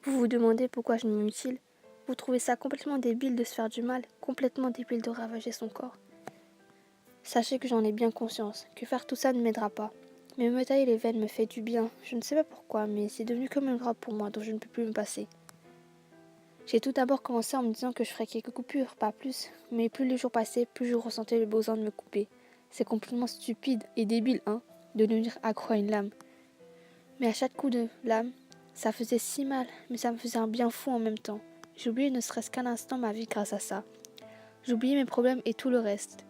Vous vous demandez pourquoi je me mutile? Vous trouvez ça complètement débile de se faire du mal, complètement débile de ravager son corps? Sachez que j'en ai bien conscience, que faire tout ça ne m'aidera pas. Mais me tailler les veines me fait du bien, je ne sais pas pourquoi, mais c'est devenu comme un drap pour moi dont je ne peux plus me passer. J'ai tout d'abord commencé en me disant que je ferais quelques coupures, pas plus, mais plus les jours passaient, plus je ressentais le besoin de me couper. C'est complètement stupide et débile, hein, de devenir accro à une lame. Mais à chaque coup de lame, ça faisait si mal, mais ça me faisait un bien fou en même temps. J'oubliais ne serait-ce qu'un instant ma vie grâce à ça. J'oubliais mes problèmes et tout le reste.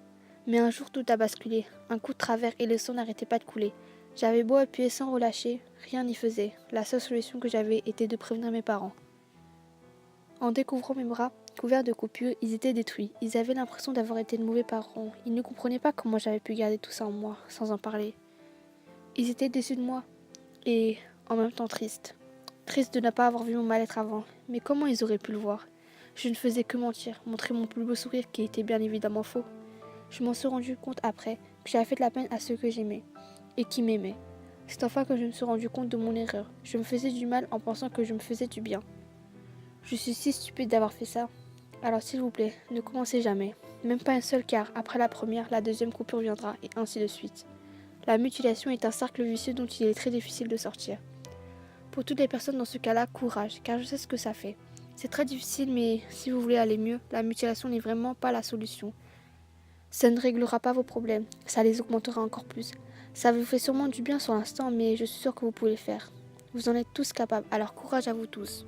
Mais un jour tout a basculé, un coup de travers et le sang n'arrêtait pas de couler. J'avais beau appuyer sans relâcher, rien n'y faisait. La seule solution que j'avais était de prévenir mes parents. En découvrant mes bras couverts de coupures, ils étaient détruits. Ils avaient l'impression d'avoir été de mauvais parents. Ils ne comprenaient pas comment j'avais pu garder tout ça en moi, sans en parler. Ils étaient déçus de moi, et en même temps tristes. Tristes de ne pas avoir vu mon mal-être avant. Mais comment ils auraient pu le voir? Je ne faisais que mentir, montrer mon plus beau sourire qui était bien évidemment faux. Je m'en suis rendu compte après que j'avais fait de la peine à ceux que j'aimais et qui m'aimaient. C'est enfin que je me suis rendu compte de mon erreur. Je me faisais du mal en pensant que je me faisais du bien. Je suis si stupide d'avoir fait ça. Alors s'il vous plaît, ne commencez jamais. Même pas un seul car après la première, la deuxième coupure viendra et ainsi de suite. La mutilation est un cercle vicieux dont il est très difficile de sortir. Pour toutes les personnes dans ce cas-là, courage, car je sais ce que ça fait. C'est très difficile, mais si vous voulez aller mieux, la mutilation n'est vraiment pas la solution. Ça ne réglera pas vos problèmes, ça les augmentera encore plus. Ça vous fait sûrement du bien sur l'instant, mais je suis sûre que vous pouvez le faire. Vous en êtes tous capables, alors courage à vous tous.